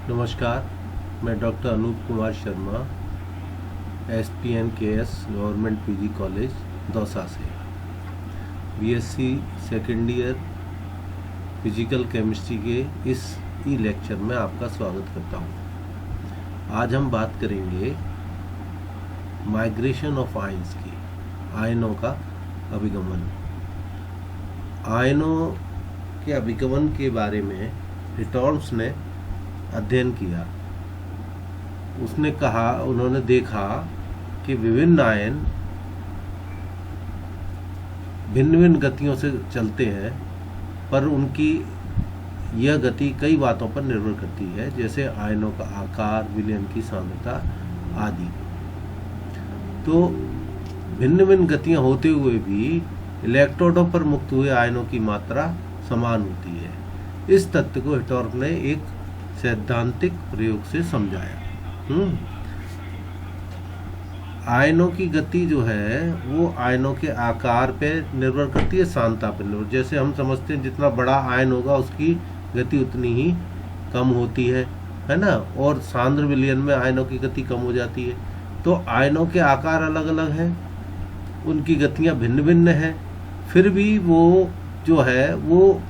नमस्कार, मैं doctor Anoop Kumar Sharma, SPNKS government PG college Dausa से BSc second year physical chemistry के इस ई लेक्चर में आपका स्वागत करता हूँ। आज हम बात करेंगे माइग्रेशन ऑफ आयंस की, आयनों का अभिगमन। आयनों के अभिगमन के बारे में हिटॉल्म्स ने अध्ययन किया। उन्होंने देखा कि विभिन्न आयन भिन्न भिन्न गतियों से चलते हैं, पर उनकी यह गति कई बातों पर निर्भर करती है, जैसे आयनों का आकार, विलयन की सांद्रता आदि। तो भिन्न भिन्न गतियां होते हुए भी इलेक्ट्रोडों पर मुक्त हुए आयनों की मात्रा समान होती है। इस तथ्य को हिटॉल्म्स ने एक सैद्धांतिक प्रयोग से समझाया। आयनों की गति जो है वो आयनों के आकार पे निर्भर करती है, सांद्रता पर निर्भर। जैसे हम समझते हैं जितना बड़ा आयन होगा उसकी गति उतनी ही कम होती है ना, और सांद्र विलयन में आयनों की गति कम हो जाती है। तो आयनों के आकार अलग अलग हैं, उनकी गतियां भिन्न भिन्न हैं, फिर भी वो जो है वो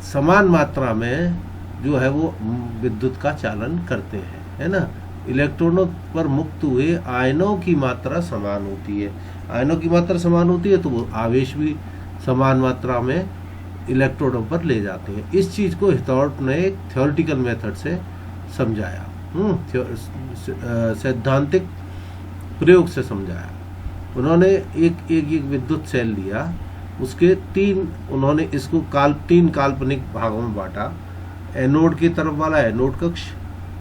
समान मात्रा में जो है वो विद्युत का चालन करते हैं, है ना। इलेक्ट्रॉनों पर मुक्त हुए आयनों की मात्रा समान होती है। आयनों की मात्रा समान होती है तो वो आवेश भी समान मात्रा में इलेक्ट्रोडों पर ले जाते हैं। इस चीज़ को हिटॉल्म्स ने एक थ्योरेटिकल मेथड से समझाया, सैद्धांतिक प्रयोग से समझाया। उन्होंने एक विद्युत सेल लिया, उसके उन्होंने इसको तीन काल्पनिक भागों में बांटा। एनोड की तरफ वाला एनोड कक्ष,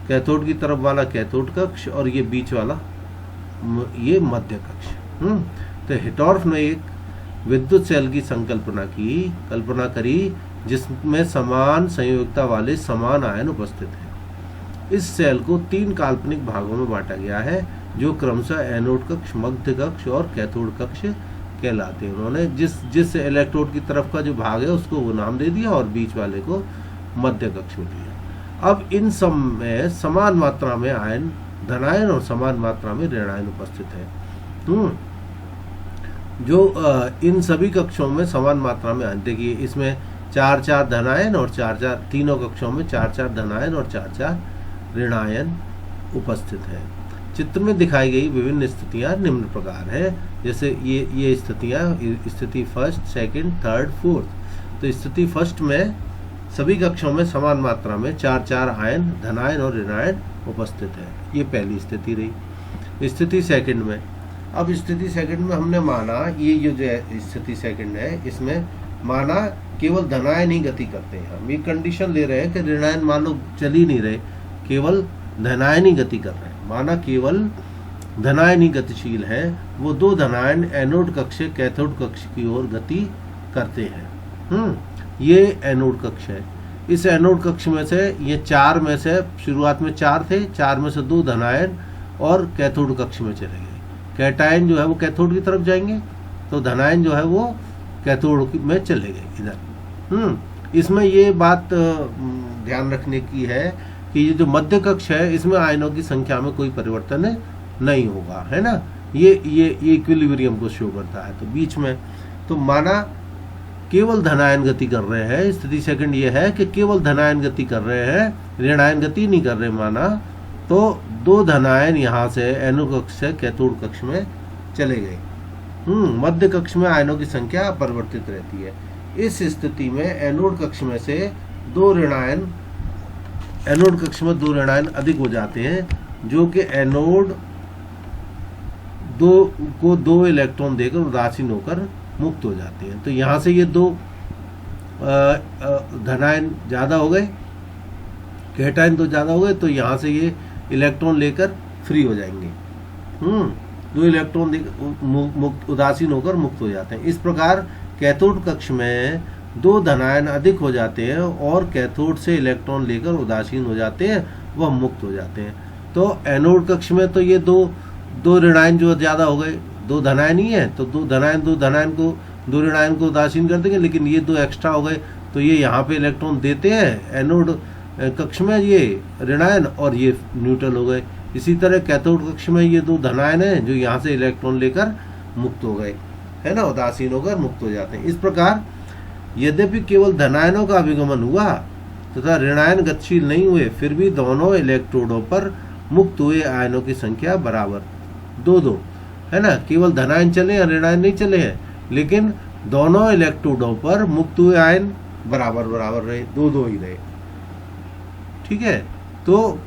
कैथोड की तरफ वाला कैथोड कक्ष, और ये बीच वाला ये मध्य कक्ष। तो हिटॉल्म्स ने एक विद्युत सेल की कल्पना करी जिसमें समान संयोजकता वाले समान आयन उपस्थित हैं। इस सेल को तीन काल्पनिक भागों में बांटा गया है, जो क्रमशः एनोड कक्ष, मध्य कक्ष और कैथोड कक्ष कहलाते हैं। उन्होंने जिस इलेक्ट्रोड की तरफ का जो भाग है उसको वो नाम दे दिया और बीच वाले को मध्य कक्ष में दिया। अब इन सब में समान मात्रा में आयन, धनायन और समान मात्रा में ऋणायन उपस्थित है। जो इन सभी कक्षों में समान मात्रा में आयन, देखिए इसमें 4 धनायन और 4 तीनों कक्षों में 4 धनायन और 4 ऋणायन उपस्थित है। चित्र में दिखाई गई विभिन्न स्थितियां निम्न प्रकार है। जैसे ये स्थितियां, स्थिति फर्स्ट, सेकंड, थर्ड, फोर्थ। तो स्थिति फर्स्ट में सभी कक्षों में समान मात्रा में 4 आयन, धनायन और ऋणायन उपस्थित है। ये पहली स्थिति रही। स्थिति सेकंड में, अब स्थिति सेकंड में हमने माना ये जो स्थिति सेकंड है, इसमें माना केवल धनायन ही गति करते हैं। हम ये कंडीशन ले रहे हैं कि ऋणायन मान लो चल ही नहीं रहे, केवल धनायन ही गति कर रहे हैं। माना केवल धनायन ही गतिशील है, वो 2 धनायन एनोड कक्ष से कैथोड कक्ष की ओर गति करते हैं। ये एनोड कक्ष है। इस एनोड कक्ष में से ये 4 में से, शुरुआत में 4 थे, 4 में से 2 धनायन और कैथोड कक्ष में चले गए। कैटायन जो है वो कैथोड की तरफ जाएंगे, तो धनायन जो है वो कैथोड में चले गए इधर। इसमें ये बात ध्यान रखने की है कि ये जो मध्य कक्ष है इसमें आयनों की संख्या में कोई परिवर्तन नहीं होगा, है ना। ये इक्विलिब्रियम को शो करता है। तो बीच में तो माना केवल धनायन गति कर रहे हैं। स्थिति सेकंड ये है कि केवल धनायन गति कर रहे हैं, ऋणायन गति नहीं कर रहे। माना तो 2 धनायन यहाँ से एनोड कक्ष से कैथोड कक्ष में चले गए। मध्य कक्ष में आयनों की संख्या परिवर्तित रहती है। इस स्थिति में एनोड कक्ष में से 2 ऋणायन, एनोड कक्ष में 2 ऋणायन अधिक हो जाते हैं, जो कि एनोड 2 को 2 इलेक्ट्रॉन देकर उदासीन होकर मुक्त हो जाते हैं। तो यहाँ से ये 2 धनायन ज़्यादा हो गए, कैटायन 2 ज़्यादा हो गए, तो यहाँ से ये इलेक्ट्रॉन लेकर फ्री हो जाएंगे। 2 इलेक्ट्रॉन मुक्त, उदासीन होकर मुक्त हो जाते हैं। इस प्रकार कैथोड कक्ष में 2 धनायन अधिक हो जाते हैं और कैथोड से इलेक्ट्रॉन लेकर उदासीन हो जाते हैं, वह मुक्त हो जाते हैं। तो एनोड कक्ष में तो ये दो ऋणायन जो ज़्यादा हो गए, 2 धनायन ही है, तो 2 ऋणायन को उदासीन कर देंगे, लेकिन ये 2 एक्स्ट्रा हो गए, तो ये यहाँ पे इलेक्ट्रॉन देते हैं, एनोड कक्ष में ये ऋण आयन और ये न्यूट्रल हो गए। इसी तरह कैथोड कक्ष में ये दो धन आयन है जो यहाँ से इलेक्ट्रॉन लेकर मुक्त हो गए, है ना, उदासीन होकर मुक्त हो जाते हैं। इस प्रकार यद्यपि केवल धनायनों का अभिगमन हुआ तथा ऋणायन गतिशील नहीं हुए, फिर भी दोनों इलेक्ट्रोडों पर मुक्त हुए आयनों की संख्या बराबर 2-2, है ना। केवल धनायन चले या ऋणायन नहीं चले हैं, लेकिन दोनों इलेक्ट्रोडों पर मुक्त हुए आयन बराबर बराबर रहे, 2-2 ही रहे। ठीक है, तो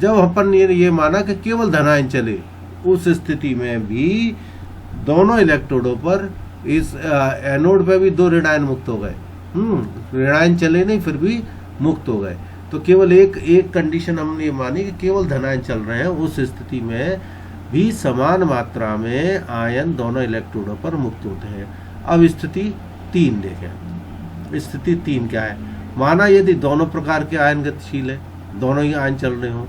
जब अपन ये माना कि केवल धनायन चले, उस स्थिति में भी दोनों इलेक्ट्रोडों पर इस एनोड पे भी 2 ऋणायन मुक्त हो गए। ऋणायन चले नहीं फिर भी मुक्त हो गए। तो केवल एक कंडीशन हमने ये मानी कि केवल धनायन चल रहे हैं, उस स्थिति में भी समान मात्रा में आयन दोनों इलेक्ट्रोडों पर मुक्त होते हैं। अब स्थिति 3 देखें। स्थिति 3 क्या है? माना यदि दोनों प्रकार के आयन गतिशील है, दोनों ही आयन चल रहे हों,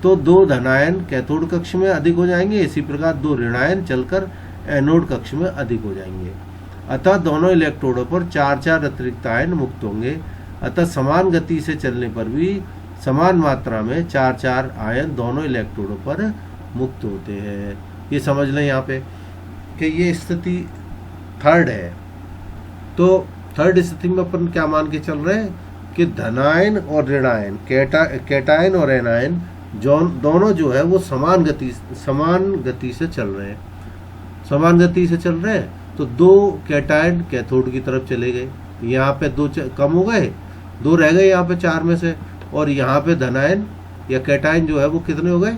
तो 2 धनायन कैथोड कक्ष में अधिक हो जाएंगे, इसी प्रकार 2 ऋणायन चलकर एनोड कक्ष में अधिक हो जाएंगे। अतः दोनों इलेक्ट्रोडों पर 4-4 अतिरिक्त आयन मुक्त होंगे। अतः समान गति से चलने पर भी समान मात्रा में 4-4 आयन दोनों इलेक्ट्रोडों पर मुक्त होते हैं। ये समझ लें यहाँ पे कि ये स्थिति 3rd है। तो 3rd स्थिति में अपन क्या मान के चल रहे हैं कि धनायन और ऋणायन, कैटायन और एनायन दोनों जो है वो समान गति से चल रहे हैं। समान गति से चल रहे हैं तो 2 कैटायन कैथोड की तरफ चले गए, यहाँ पे 2 कम हो गए, 2 रह गए यहाँ पे 4 में से, और यहाँ पे धनायन या कैटायन जो है वो कितने हो गए?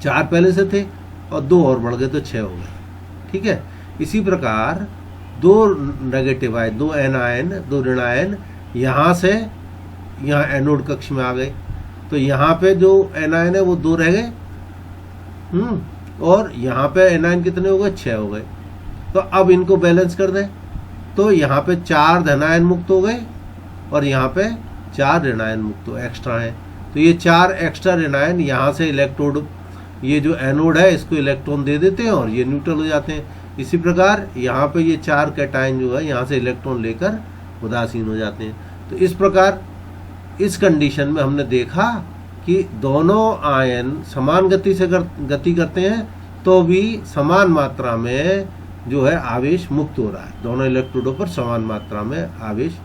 4 पहले से थे और 2 और बढ़ गए तो 6 हो गए। ठीक है, इसी प्रकार 2 नेगेटिव आयन, 2 एनायन, 2 ऋणायन यहाँ से यहाँ एनोड कक्ष में आ गए, तो यहाँ पे जो एनायन है वो 2 रह गए, और यहाँ पे एनायन कितने हो गए? 6 हो गए। तो अब इनको बैलेंस कर दें तो यहाँ पे 4 धनायन मुक्त हो गए और यहाँ पे 4 ऋणायन मुक्त हो एक्स्ट्रा हैं। तो ये 4 एक्स्ट्रा ऋणायन यहाँ से इलेक्ट्रोड, ये जो एनोड है इसको इलेक्ट्रॉन दे देते हैं और ये न्यूट्रल हो जाते हैं। इसी प्रकार यहाँ पे ये 4 कैटायन जो है यहाँ से इलेक्ट्रॉन लेकर उदासीन हो जाते हैं। तो इस प्रकार इस कंडीशन में हमने देखा कि दोनों आयन समान गति से गति करते हैं तो भी समान मात्रा में जो है आवेश मुक्त हो रहा है, दोनों इलेक्ट्रोडों पर समान मात्रा में आवेश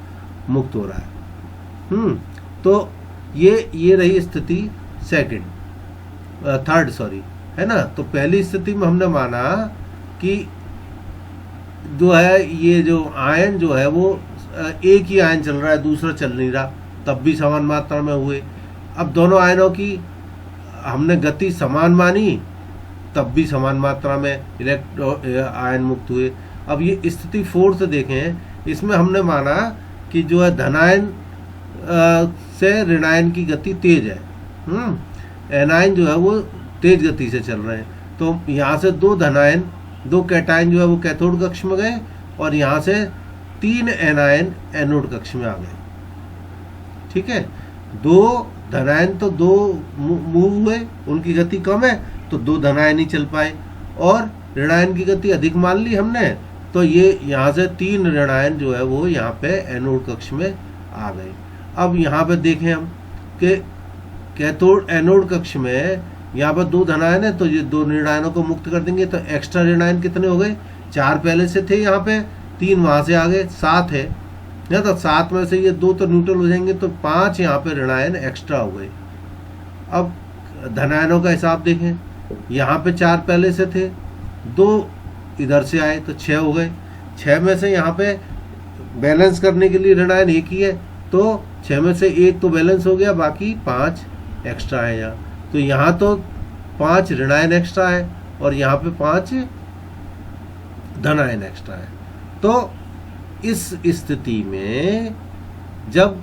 मुक्त हो रहा है। तो ये रही स्थिति 3rd सॉरी, है ना। तो पहली स्थिति में हमने माना कि जो है ये जो आयन जो है वो एक ही आयन चल रहा है, दूसरा चल नहीं रहा, तब भी समान मात्रा में हुए। अब दोनों आयनों की हमने गति समान मानी, तब भी समान मात्रा में आयन मुक्त हुए। अब ये स्थिति 4th देखें, इसमें हमने माना कि जो है धनायन से ऋणायन की गति तेज है, एनायन जो है वो तेज गति से चल रहे हैं। तो यहाँ से 2 धनायन, 2 कैटायन जो है वो कैथोड कक्ष में गए और यहाँ से 3 एनायन एनोड कक्ष में आ गए। ठीक है, 2 धनायन तो 2 मूव हुए, उनकी गति कम है तो 2 धनायन ही चल पाए, और ऋणायन की गति अधिक मान ली हमने, तो ये यहाँ से 3 ऋणायन जो है वो यहाँ पे एनोड कक्ष में आ गए। अब यहाँ पे देखें हम कि कैथोड एनोड कक्ष में यहाँ पर 2 धनायन है तो ये 2 ऋणायनों को मुक्त कर देंगे, तो एक्स्ट्रा ऋणायन कितने हो गए? 4 पहले से थे यहाँ पे, 3 वहाँ से आ गए, 7 है ना। तो 7 में से ये 2 तो न्यूट्रल हो जाएंगे, तो 5 यहाँ पे ऋणायन एक्स्ट्रा हो गए। अब धनायनों का हिसाब देखें, यहाँ पे 4 पहले से थे, 2 इधर से आए तो 6 हो गए। 6 में से यहाँ पे बैलेंस करने के लिए ऋणायन एक ही है, तो 6 में से 1 तो बैलेंस हो गया, बाकी 5 एक्स्ट्रा है यहाँ। तो यहाँ तो 5 ऋणायन एक्स्ट्रा है और यहाँ पे 5 धनायन एक्स्ट्रा है। तो इस स्थिति में जब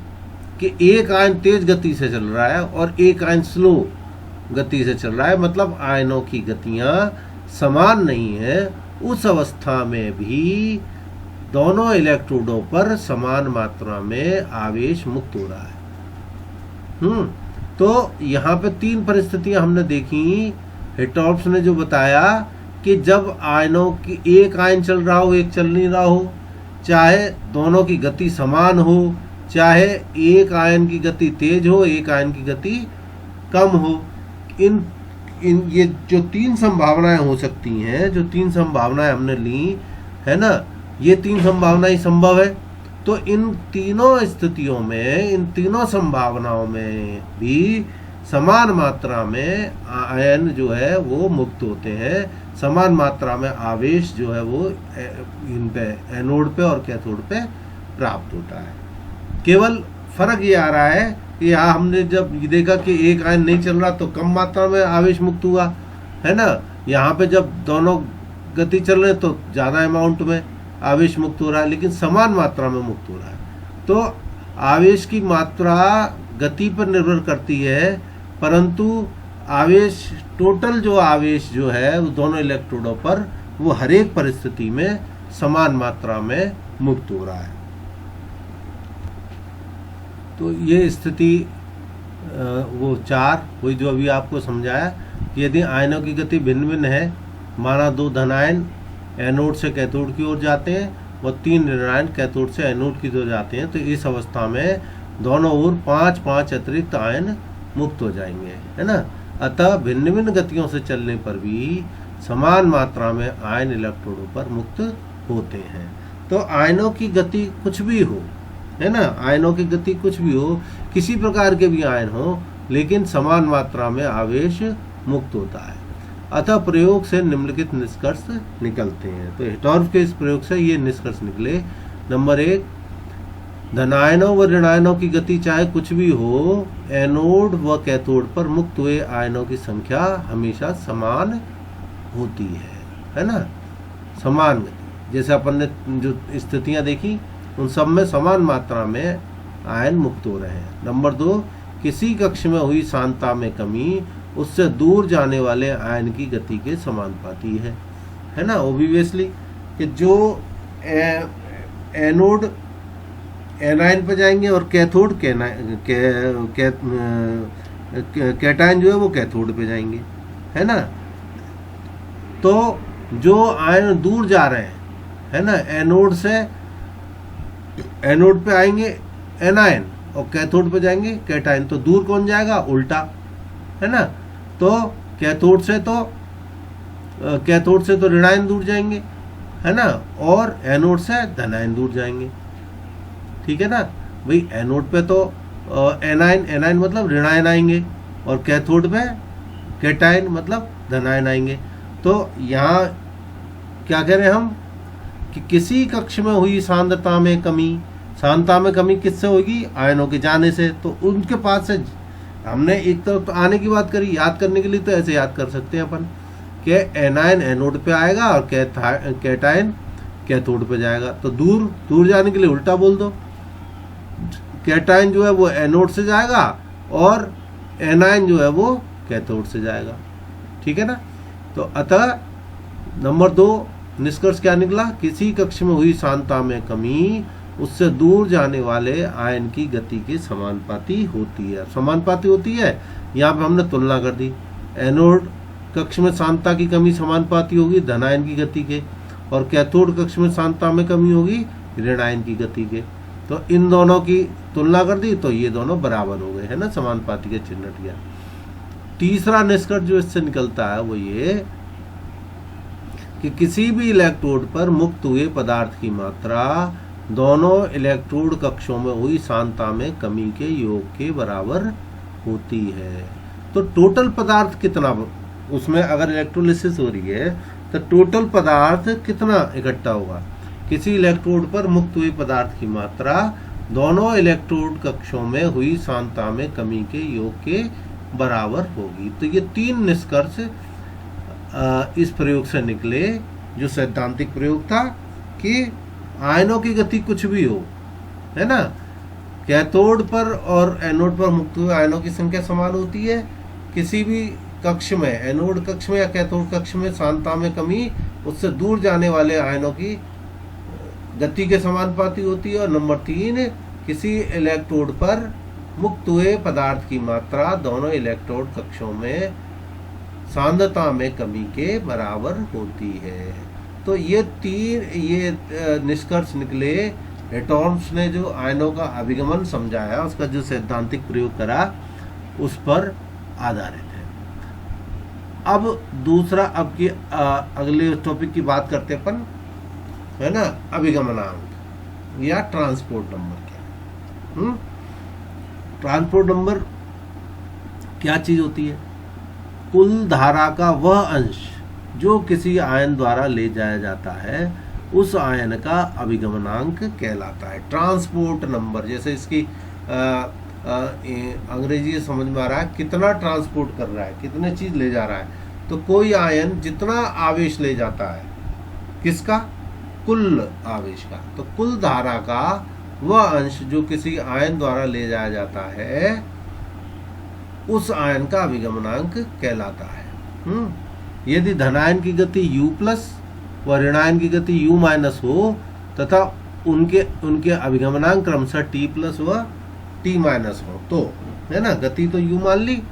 कि एक आयन तेज गति से चल रहा है और एक आयन स्लो गति से चल रहा है, मतलब आयनों की गतियां समान नहीं है, उस अवस्था में भी दोनों इलेक्ट्रोडों पर समान मात्रा में आवेश मुक्त हो रहा है। तो यहाँ पे 3 परिस्थितियां हमने देखी। हिटॉप्स ने जो बताया कि जब आयनों की एक आयन चल रहा हो, एक चल नहीं रहा हो, चाहे दोनों की गति समान हो, चाहे एक आयन की गति तेज हो, एक आयन की गति कम हो। इन इन ये जो तीन संभावनाएं हो सकती हैं, जो तीन संभावनाएं हमने ली है ना, ये तीन संभावनाएं संभव है। तो इन तीनों स्थितियों में, इन तीनों संभावनाओं में भी समान मात्रा में आयन जो है वो मुक्त होते हैं, समान मात्रा में आवेश जो है वो इन पे एनोड पे और कैथोड पे प्राप्त होता है। केवल फर्क ये आ रहा है कि यहाँ हमने जब देखा कि एक आयन नहीं चल रहा तो कम मात्रा में आवेश मुक्त हुआ, है ना। यहाँ पे जब दोनों गति चल रहे तो ज़्यादा अमाउंट में आवेश मुक्त हो रहा है, लेकिन समान मात्रा में मुक्त हो रहा है। तो आवेश की मात्रा गति पर निर्भर करती है, परंतु आवेश, टोटल जो आवेश जो है वो दोनों इलेक्ट्रोडों पर वो हर एक परिस्थिति में समान मात्रा में मुक्त हो रहा है। तो ये स्थिति वो चार वही जो अभी आपको समझाया कि यदि आयनों की गति भिन्न भिन्न है, माना दो धनायन एनोड से कैथोड की ओर जाते हैं और तीन ऋणायन कैथोड से एनोड की ओर जाते हैं, तो इस अवस्था में दोनों ओर 5-5 अतिरिक्त आयन मुक्त हो जाएंगे, है ना। अतः भिन्न भिन्न गतियों से चलने पर भी समान मात्रा में आयन इलेक्ट्रोडों पर मुक्त होते हैं। तो आयनों की गति कुछ भी हो, है ना, आयनों की गति कुछ भी हो, किसी प्रकार के भी आयन हो, लेकिन समान मात्रा में आवेश मुक्त होता है। अतः प्रयोग से निम्नलिखित निष्कर्ष निकलते हैं। तो हिटोर्फ के इस प्रयोग से ये निष्कर्ष निकले। नंबर 1, धनायनों व ऋणायनों की गति चाहे कुछ भी हो, एनोड व कैथोड पर मुक्त हुए आयनों की संख्या हमेशा समान होती है ना, समान गति। जैसे अपन ने जो स्थितियां देखी उन सब में समान मात्रा में आयन मुक्त हो रहे हैं। नंबर 2, किसी कक्ष में हुई सांद्रता में कमी उससे दूर जाने वाले आयन की गति के समानुपाती है ना। ऑब्वियसली कि जो एनोड एनायन पे जाएंगे और कैथोड कैटायन जो है वो कैथोड पे जाएंगे, है ना। तो जो आयन दूर जा रहे हैं, है ना, एनोड से एनोड पे आएंगे एनायन और कैथोड पे जाएंगे कैटायन, तो दूर कौन जाएगा? उल्टा, है ना। तो कैथोड से तो ऋणायन दूर जाएंगे, है ना, और एनोड से धनायन दूर जाएंगे, ठीक है ना भाई। एनोड पे तो एनायन मतलब ऋणायन आएंगे और कैथोड पे कैटायन मतलब धनायन आएंगे। तो यहाँ क्या कह रहे हैं हम कि किसी कक्ष में हुई सांद्रता में कमी किससे होगी? आयनों के जाने से। तो उनके पास से हमने एक तो आने की बात करी, याद करने के लिए तो ऐसे याद कर सकते हैं अपन कि एनायन एनोड पे आएगा और कैटायन कैथोड पे जाएगा। तो दूर जाने के लिए उल्टा बोल दो, कैटायन जो है वो एनोड से जाएगा और एनायन जो है वो कैथोड से जाएगा, ठीक है ना। तो अतः नंबर 2 निष्कर्ष क्या निकला? किसी कक्ष में हुई सांद्रता में कमी उससे दूर जाने वाले आयन की गति के समानुपाती होती है। समानुपाती होती है, यहाँ पे हमने तुलना कर दी। एनोड कक्ष में सांद्रता की कमी समानुपाती होगी धनायन की गति के, और कैथोड कक्ष में सांद्रता में कमी होगी ऋणायन की गति के। तो इन दोनों की तुलना कर दी तो ये दोनों बराबर हो गए, है ना, समानुपाती के चिन्ह दिया। तीसरा निष्कर्ष जो इससे निकलता है वो ये कि किसी भी इलेक्ट्रोड पर मुक्त हुए पदार्थ की मात्रा दोनों इलेक्ट्रोड कक्षों में हुई सांद्रता में कमी के योग के बराबर होती है। तो टोटल पदार्थ कितना, उसमें अगर इलेक्ट्रोलिसिस हो रही है तो टोटल पदार्थ कितना इकट्ठा होगा? किसी इलेक्ट्रोड पर मुक्त हुए पदार्थ की मात्रा दोनों इलेक्ट्रोड कक्षों में हुई सांद्रता में कमी के योग के बराबर होगी। तो ये 3 निष्कर्ष इस प्रयोग से निकले, जो सैद्धांतिक प्रयोग था कि आयनों की गति कुछ भी हो, है ना, कैथोड पर और एनोड पर मुक्त हुए आयनों की संख्या समान होती है। किसी भी कक्ष में, एनोड कक्ष में या कैथोड कक्ष में सांद्रता में कमी उससे दूर जाने वाले आयनों की गति के समानुपाती होती है। और नंबर 3, किसी इलेक्ट्रोड पर मुक्त हुए पदार्थ की मात्रा दोनों इलेक्ट्रोड कक्षों में सांद्रता में कमी के बराबर होती है। तो ये 3 निष्कर्ष निकले हेटोर्म्स ने जो आयनों का अभिगमन समझाया, उसका जो सैद्धांतिक प्रयोग करा, उस पर आधारित है। अब दूसरा, अब की अगले टॉपिक की बात करते अपन, है ना, अभिगमनांक या ट्रांसपोर्ट नंबर क्या। ट्रांसपोर्ट नंबर क्या चीज होती है? कुल धारा का वह अंश जो किसी आयन द्वारा ले जाया जाता है, उस आयन का अभिगमनांक कहलाता है। ट्रांसपोर्ट नंबर, जैसे इसकी अंग्रेजी समझ में आ रहा है, कितना ट्रांसपोर्ट कर रहा है, कितने चीज ले जा रहा है। तो कोई आयन जितना आवेश ले जाता है, किसका? कुल आवेश का। तो कुल धारा का वह अंश जो किसी आयन द्वारा ले जाया जाता है, उस आयन का अभिगमनांक कहलाता है। यदि धनायन की गति U प्लस व ऋणायन की गति U माइनस हो तथा उनके अभिगमनांक क्रमशः T प्लस व T माइनस हो, तो है ना, गति तो U मान ली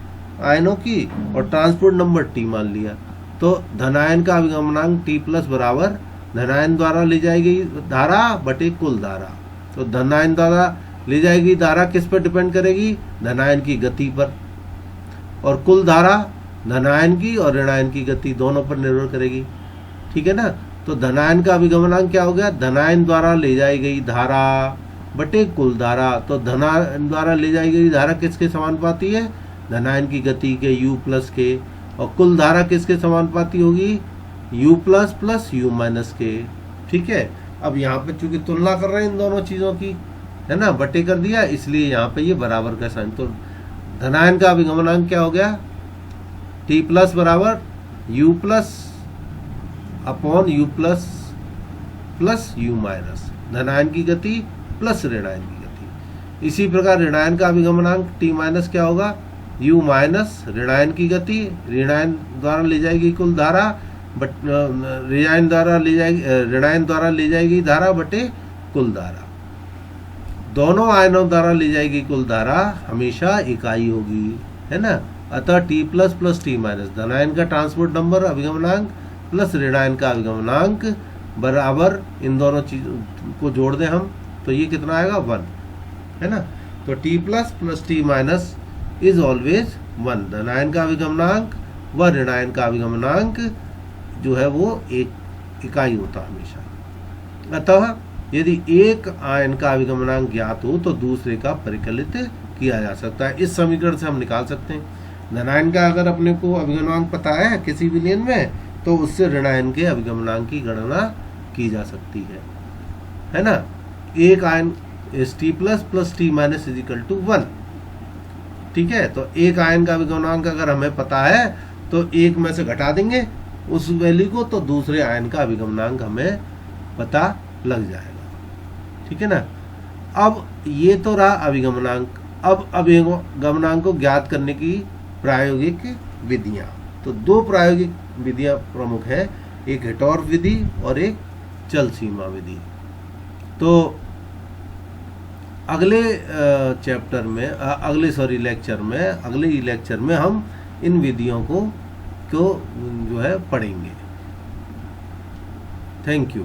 आयनों की और ट्रांसपोर्ट नंबर T मान लिया, तो धनायन का अभिगमनांक T प्लस बराबर धनायन द्वारा ले जाई गई धारा बटे कुल धारा। तो धनायन द्वारा ले जाएगी धारा किस पर डिपेंड करेगी? धनायन की गति पर। और कुल धारा धनायन की और ऋणायन की गति दोनों पर निर्भर करेगी। ठीक है ना। तो धनायन का अभिगमनांक क्या हो गया? धनायन द्वारा ले जाई गई धारा बटे कुल धारा। तो धनायन द्वारा ले जाई गई धारा किसके समानुपाती है? धनायन की गति के U प्लस के। और कुल धारा किसके समानुपाती होगी? U plus plus U minus के। ठीक है। अब यहाँ पे चूंकि तुलना कर रहे हैं इन दोनों चीजों की, है ना, बटे कर दिया, इसलिए यहाँ पे ये बराबर का साइन। तो धनायन का अभिगमनांक क्या हो गया? T प्लस बराबर U plus upon U plus plus U minus, धनायन की गति प्लस ऋणायन की गति। इसी प्रकार ऋणायन का अभिगमनांक T माइनस क्या होगा? U माइनस ऋणायन की गति, ऋणायन द्वारा ले जाएगी कुल धारा बट ऋणायन द्वारा ले जाएगी धारा बटे कुल धारा। दोनों आयनों द्वारा ले जाएगी कुल धारा हमेशा इकाई होगी, है ना। अतः T plus plus T minus, धनायन का ट्रांसपोर्ट नंबर अभिगमनांक प्लस ऋणायन का अभिगमनांक बराबर, इन दोनों चीजों को जोड़ दें हम तो ये कितना आएगा? 1, है ना। तो T plus plus T minus is always 1। धनायन का अभिगमनांक व ऋणायन का अभिगमनांक जो है वो एक इकाई होता हमेशा। अतः यदि एक आयन का अभिगमनांक ज्ञात हो तो दूसरे का परिकलित किया जा सकता है। इस समीकरण से हम निकाल सकते हैं। धनायन का अगर अपने को अभिगमनांक पता है किसी भी लेन में, तो उससे ऋणायन के अभिगमनांक की गणना की जा सकती है ना। एक ion T plus plus T minus is equal to 1। ठीक है। तो एक आयन का अभिगमनांक अगर हमें पता है तो एक में से घटा देंगे उस वैल्यू को, तो दूसरे आयन का अभिगमनांक हमें पता लग जाएगा। ठीक है ना। अब ये तो रहा अभिगमनांक। अब अभिगमनांक को ज्ञात करने की प्रायोगिक विधियां। तो 2 प्रायोगिक विधियां प्रमुख है, एक हेटोर्फ विधि और एक चल सीमा विधि। तो अगले चैप्टर में अगले लेक्चर में हम इन विधियों को जो है पढ़ेंगे। Thank you.